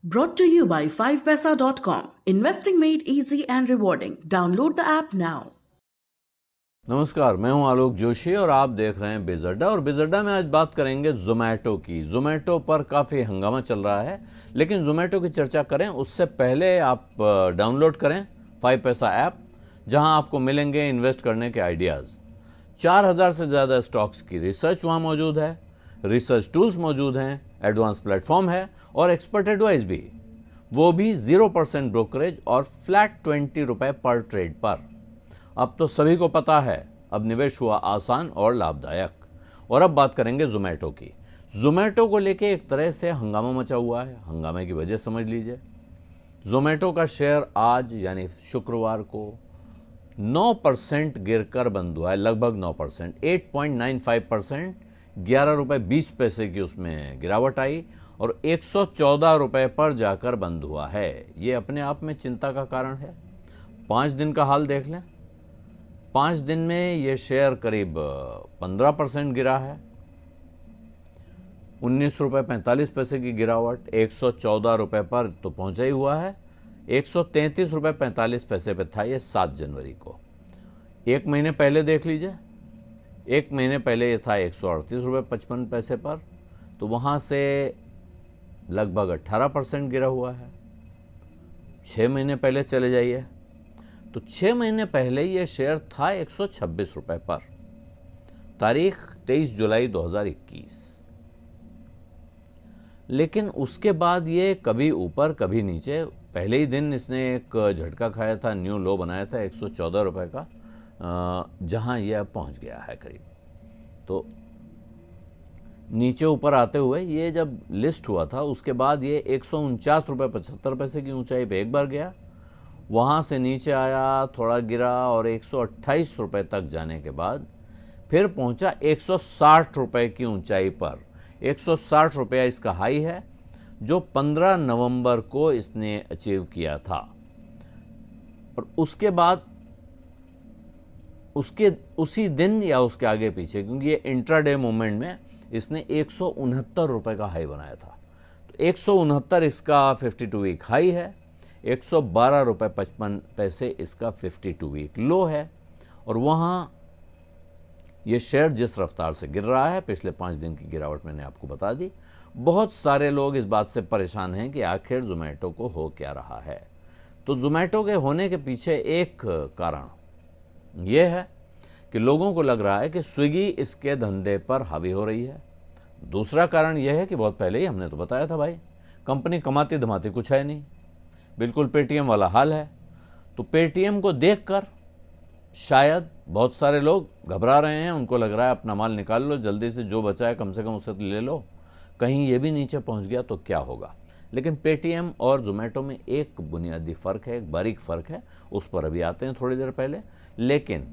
Brought to you by 5paisa.com. Investing made easy and rewarding. Download the app now. नमस्कार, मैं हूं आलोक जोशी और आप देख रहे हैं बिज अड्डा। और बिज अड्डा में आज बात करेंगे जोमेटो की। जोमेटो पर काफ़ी हंगामा चल रहा है, लेकिन जोमेटो की चर्चा करें उससे पहले आप डाउनलोड करें 5 पैसा ऐप, जहां आपको मिलेंगे इन्वेस्ट करने के आइडियाज़। 4000 से ज़्यादा स्टॉक्स की रिसर्च वहां मौजूद है, रिसर्च टूल्स मौजूद हैं, एडवांस प्लेटफॉर्म है और एक्सपर्ट एडवाइस भी, वो भी 0% ब्रोकरेज और फ्लैट 20 रुपये पर ट्रेड पर। अब तो सभी को पता है, अब निवेश हुआ आसान और लाभदायक। और अब बात करेंगे जोमेटो की। जोमेटो को लेके एक तरह से हंगामा मचा हुआ है। हंगामे की वजह समझ लीजिए। जोमेटो का शेयर आज यानी शुक्रवार को 9% गिरकर बंद हुआ है, लगभग 9%, 8.95%, 11 रुपये 20 पैसे की उसमें गिरावट आई और 114 रुपये पर जाकर बंद हुआ है। ये अपने आप में चिंता का कारण है। 5 दिन का हाल देख लें। 5 दिन में ये शेयर करीब 15% गिरा है। 19 रुपये 45 पैसे की गिरावट, 114 रुपये पर तो पहुंचा ही हुआ है। 133 रुपये 45 पैसे पे था ये 7 जनवरी को। एक महीने पहले देख लीजिए, एक महीने पहले ये था 138 रुपये 55 पैसे पर, तो वहाँ से लगभग 18% गिरा हुआ है। 6 महीने पहले चले जाइए तो 6 महीने पहले ये शेयर था 126 रुपये पर, तारीख 23 जुलाई 2021। लेकिन उसके बाद ये कभी ऊपर कभी नीचे। पहले ही दिन इसने एक झटका खाया था, न्यू लो बनाया था 114 रुपये का, जहां ये अब पहुंच गया है करीब। तो नीचे ऊपर आते हुए ये जब लिस्ट हुआ था उसके बाद ये 149 रुपये 75 पैसे की ऊंचाई पे एक बार गया, वहाँ से नीचे आया, थोड़ा गिरा और 128 रुपये तक जाने के बाद फिर पहुँचा 160 रुपये की ऊंचाई पर। 160 रुपया इसका हाई है, जो 15 नवंबर को इसने अचीव किया था। और उसके बाद उसके उसी दिन या उसके आगे पीछे, क्योंकि ये इंट्राडे मूवमेंट में इसने 169 रुपये का हाई बनाया था, तो 169 इसका 52 वीक हाई है, 112 रुपये 55 पैसे इसका 52 वीक लो है। और वहाँ ये शेयर जिस रफ्तार से गिर रहा है, पिछले 5 दिन की गिरावट मैंने आपको बता दी। बहुत सारे लोग इस बात से परेशान हैं कि आखिर जोमेटो को हो क्या रहा है। तो जोमेटो के होने के पीछे एक कारण ये है कि लोगों को लग रहा है कि स्विगी इसके धंधे पर हावी हो रही है। दूसरा कारण यह है कि बहुत पहले ही हमने तो बताया था भाई, कंपनी कमाती धमाती कुछ है नहीं, बिल्कुल पेटीएम वाला हाल है। तो पेटीएम को देखकर शायद बहुत सारे लोग घबरा रहे हैं, उनको लग रहा है अपना माल निकाल लो जल्दी से, जो बचा है कम से कम उसे तो ले लो, कहीं ये भी नीचे पहुंच गया तो क्या होगा। लेकिन पेटीएम और जोमेटो में एक बुनियादी फ़र्क है, एक बारीक फ़र्क है, उस पर अभी आते हैं थोड़ी देर पहले। लेकिन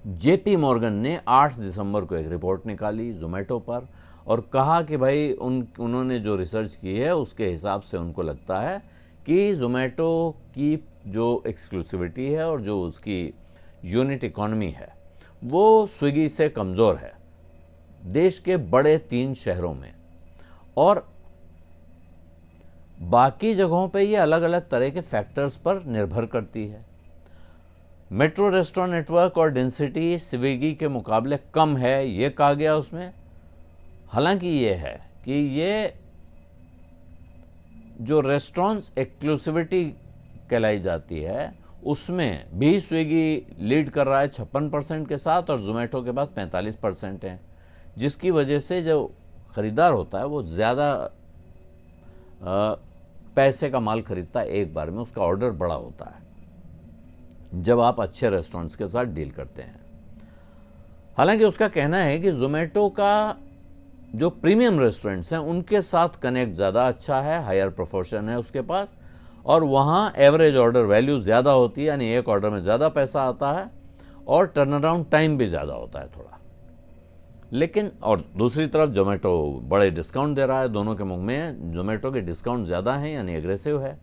जेपी मॉर्गन ने 8 दिसंबर को एक रिपोर्ट निकाली जोमेटो पर और कहा कि भाई उन्होंने जो रिसर्च की है उसके हिसाब से उनको लगता है कि जोमेटो की जो एक्सक्लूसिविटी है और जो उसकी यूनिट इकॉनमी है वो स्विगी से कमज़ोर है देश के बड़े 3 शहरों में, और बाकी जगहों पे ये अलग अलग तरह के फैक्टर्स पर निर्भर करती है। मेट्रो रेस्टोरेंट नेटवर्क और डेंसिटी स्विगी के मुकाबले कम है, ये कहा गया उसमें। हालांकि ये है कि ये जो रेस्टोरेंट्स एक्सक्लूसिविटी कहलाई जाती है उसमें भी स्विगी लीड कर रहा है 56% के साथ, और जोमेटो के पास 45% है, जिसकी वजह से जो ख़रीदार होता है वो ज़्यादा पैसे का माल खरीदता है एक बार में, उसका ऑर्डर बड़ा होता है जब आप अच्छे रेस्टोरेंट्स के साथ डील करते हैं। हालांकि उसका कहना है कि जोमेटो का जो प्रीमियम रेस्टोरेंट्स हैं उनके साथ कनेक्ट ज़्यादा अच्छा है, हायर प्रोपोर्शन है उसके पास, और वहाँ एवरेज ऑर्डर वैल्यू ज़्यादा होती है, यानी एक ऑर्डर में ज़्यादा पैसा आता है और टर्न अराउंड टाइम भी ज़्यादा होता है थोड़ा। लेकिन और दूसरी तरफ जोमेटो बड़े डिस्काउंट दे रहा है, दोनों के मुंह में जोमेटो के डिस्काउंट ज़्यादा हैं, यानी एग्रेसिव है।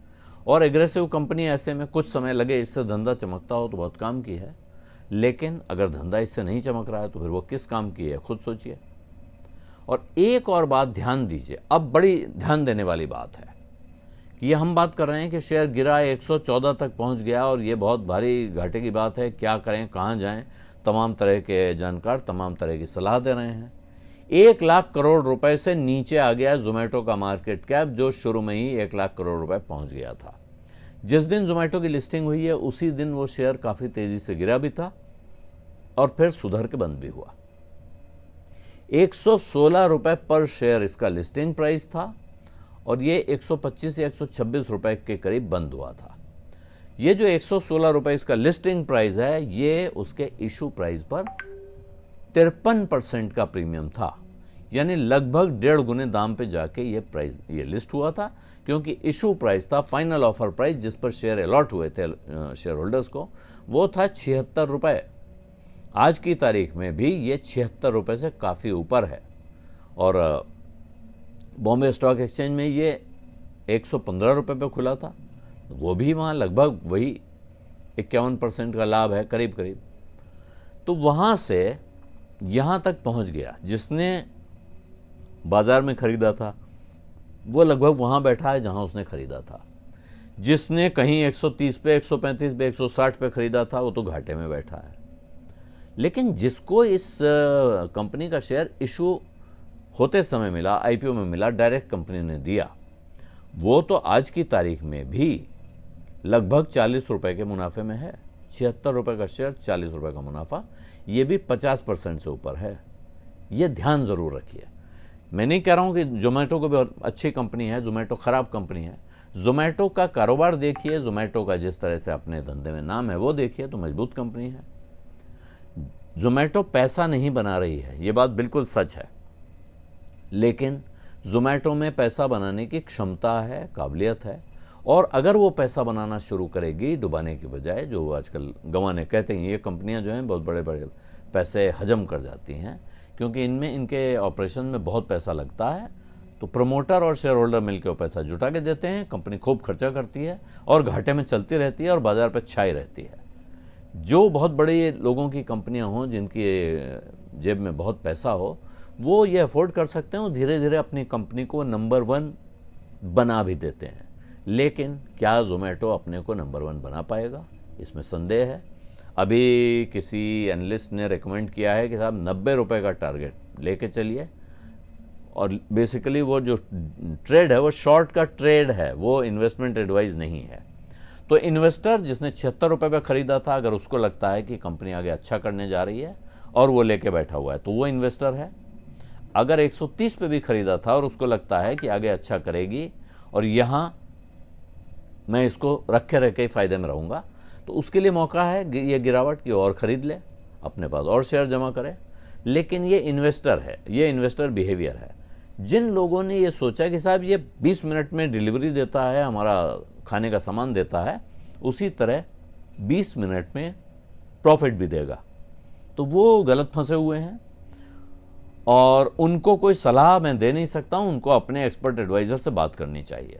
और एग्रेसिव कंपनी ऐसे में कुछ समय लगे इससे धंधा चमकता हो तो बहुत काम की है, लेकिन अगर धंधा इससे नहीं चमक रहा है तो फिर वो किस काम की है, खुद सोचिए। और एक और बात ध्यान दीजिए, अब बड़ी ध्यान देने वाली बात है। कि ये हम बात कर रहे हैं कि शेयर गिरा 114 तक पहुंच गया और ये बहुत भारी घाटे की बात है, क्या करें, कहाँ जाएं, तमाम तरह के जानकार तमाम तरह की सलाह दे रहे हैं। 1 लाख करोड़ रुपए से नीचे आ गया जोमेटो का मार्केट कैप, जो शुरू में ही 1 लाख करोड़ रुपए पहुंच गया था। जिस दिन जोमेटो की लिस्टिंग हुई है उसी दिन वो शेयर काफ़ी तेज़ी से गिरा भी था और फिर सुधर के बंद भी हुआ। 116 रुपए पर शेयर इसका लिस्टिंग प्राइस था और ये 125 या 126 रुपए के करीब बंद हुआ था। ये जो 116 रुपए इसका लिस्टिंग प्राइस है, ये उसके इशू प्राइस पर 53% का प्रीमियम था, यानी लगभग 1.5 गुने दाम पे जाके ये लिस्ट हुआ था, क्योंकि इशू प्राइस था, फाइनल ऑफर प्राइस जिस पर शेयर अलॉट हुए थे शेयर होल्डर्स को, वो था 76 रुपए। आज की तारीख में भी ये 76 रुपए से काफ़ी ऊपर है और बॉम्बे स्टॉक एक्सचेंज में ये 115 रुपए पे खुला था, वो भी वहाँ लगभग वही 51% का लाभ है करीब करीब। तो वहाँ से यहाँ तक पहुँच गया। जिसने बाज़ार में ख़रीदा था वो लगभग वहाँ बैठा है जहाँ उसने ख़रीदा था। जिसने कहीं 130 पे, 135 पे, 160 पे ख़रीदा था वो तो घाटे में बैठा है। लेकिन जिसको इस कंपनी का शेयर इशू होते समय मिला, आईपीओ में मिला, डायरेक्ट कंपनी ने दिया, वो तो आज की तारीख में भी लगभग 40 रुपए के मुनाफे में है। 76 रुपए का शेयर, 40 रुपए का मुनाफा, ये भी 50% से ऊपर है। ये ध्यान ज़रूर रखिए। मैं नहीं कह रहा हूँ कि जोमेटो को भी अच्छी कंपनी है, जोमेटो ख़राब कंपनी है। जोमेटो का कारोबार देखिए, जोमेटो का जिस तरह से अपने धंधे में नाम है वो देखिए, तो मजबूत कंपनी है। जोमेटो पैसा नहीं बना रही है, ये बात बिल्कुल सच है, लेकिन जोमेटो में पैसा बनाने की क्षमता है, काबिलियत है, और अगर वो पैसा बनाना शुरू करेगी डुबाने की बजाय, जो आजकल गंवाने कहते हैं, ये कंपनियां जो हैं बहुत बड़े बड़े पैसे हजम कर जाती हैं, क्योंकि इनमें इनके ऑपरेशन में बहुत पैसा लगता है। तो प्रमोटर और शेयर होल्डर मिलकर वो पैसा जुटा के देते हैं, कंपनी खूब खर्चा करती है और घाटे में चलती रहती है और बाज़ार पर छाई रहती है। जो बहुत बड़े लोगों की कंपनियां हों, जिनकी जेब में बहुत पैसा हो, वो ये अफोर्ड कर सकते हैं, वो धीरे धीरे अपनी कंपनी को नंबर 1 बना भी देते हैं। लेकिन क्या जोमेटो अपने को नंबर 1 बना पाएगा, इसमें संदेह है। अभी किसी एनालिस्ट ने रेकमेंड किया है कि साहब 90 रुपए का टारगेट लेके चलिए, और बेसिकली वो जो ट्रेड है वो शॉर्ट का ट्रेड है, वो इन्वेस्टमेंट एडवाइस नहीं है। तो इन्वेस्टर जिसने 76 रुपए पे ख़रीदा था, अगर उसको लगता है कि कंपनी आगे अच्छा करने जा रही है और वो लेके बैठा हुआ है, तो वो इन्वेस्टर है। अगर 130 पे भी ख़रीदा था और उसको लगता है कि आगे अच्छा करेगी और यहाँ मैं इसको रखे ही फ़ायदे में रहूँगा, तो उसके लिए मौका है ये गिरावट की और ख़रीद ले, अपने पास और शेयर जमा करे। लेकिन ये इन्वेस्टर है, ये इन्वेस्टर बिहेवियर है। जिन लोगों ने ये सोचा कि साहब ये 20 मिनट में डिलीवरी देता है, हमारा खाने का सामान देता है, उसी तरह 20 मिनट में प्रॉफिट भी देगा, तो वो गलत फंसे हुए हैं और उनको कोई सलाह मैं दे नहीं सकता हूं। उनको अपने एक्सपर्ट एडवाइज़र से बात करनी चाहिए।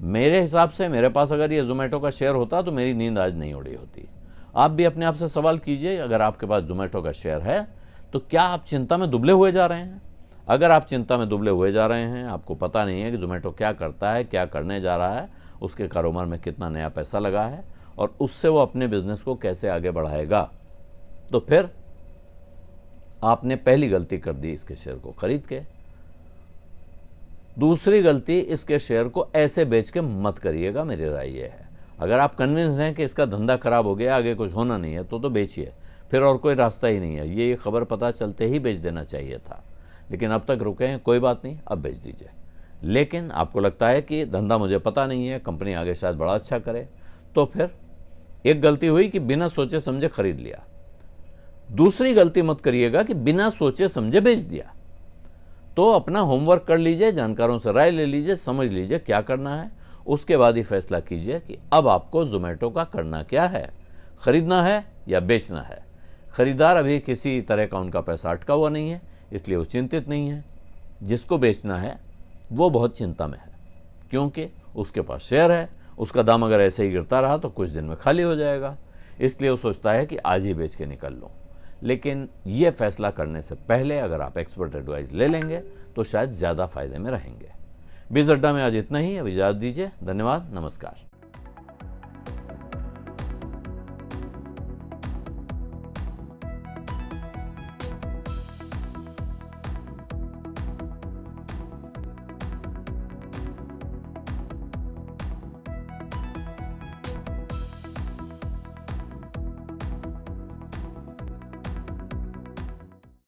मेरे हिसाब से मेरे पास अगर ये जोमेटो का शेयर होता तो मेरी नींद आज नहीं उड़ी होती। आप भी अपने आप से सवाल कीजिए, अगर आपके पास जोमेटो का शेयर है तो क्या आप चिंता में दुबले हुए जा रहे हैं? अगर आप चिंता में दुबले हुए जा रहे हैं, आपको पता नहीं है कि जोमेटो क्या करता है, क्या करने जा रहा है, उसके कारोबार में कितना नया पैसा लगा है और उससे वो अपने बिजनेस को कैसे आगे बढ़ाएगा, तो फिर आपने पहली गलती कर दी इसके शेयर को खरीद के। दूसरी गलती, इसके शेयर को ऐसे बेच के मत करिएगा, मेरी राय ये है। अगर आप कन्विंस हैं कि इसका धंधा खराब हो गया, आगे कुछ होना नहीं है, तो बेचिए, फिर और कोई रास्ता ही नहीं है। ये खबर पता चलते ही बेच देना चाहिए था, लेकिन अब तक रुके हैं, कोई बात नहीं, अब बेच दीजिए। लेकिन आपको लगता है कि धंधा मुझे पता नहीं है, कंपनी आगे शायद बड़ा अच्छा करे, तो फिर एक गलती हुई कि बिना सोचे समझे खरीद लिया। दूसरी गलती मत करिएगा कि बिना सोचे समझे बेच दिया। तो अपना होमवर्क कर लीजिए, जानकारों से राय ले लीजिए, समझ लीजिए क्या करना है, उसके बाद ही फैसला कीजिए कि अब आपको जोमेटो का करना क्या है, खरीदना है या बेचना है। खरीदार अभी किसी तरह का उनका पैसा अटका हुआ नहीं है, इसलिए वो चिंतित नहीं है। जिसको बेचना है वो बहुत चिंता में है, क्योंकि उसके पास शेयर है, उसका दाम अगर ऐसे ही गिरता रहा तो कुछ दिन में खाली हो जाएगा, इसलिए वो सोचता है कि आज ही बेच के निकल लूँ। लेकिन ये फैसला करने से पहले अगर आप एक्सपर्ट एडवाइस ले लेंगे तो शायद ज़्यादा फ़ायदे में रहेंगे। बीज अड्डा में आज इतना ही। अब इजाज़त दीजिए। धन्यवाद, नमस्कार।